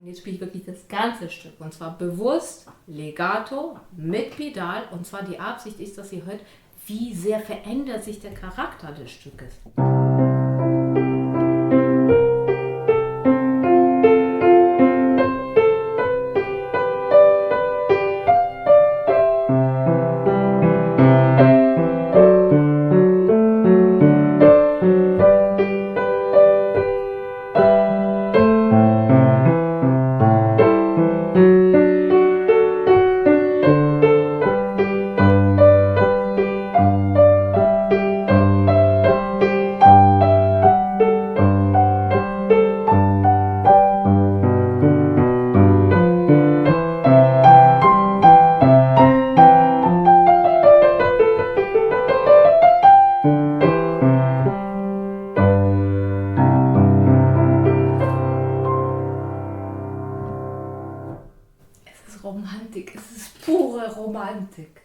Und jetzt spiele ich wirklich das ganze Stück und zwar bewusst Legato mit Pedal und zwar die Absicht ist, dass ihr hört, wie sehr verändert sich der Charakter des Stückes. Es ist Romantik, es ist pure Romantik.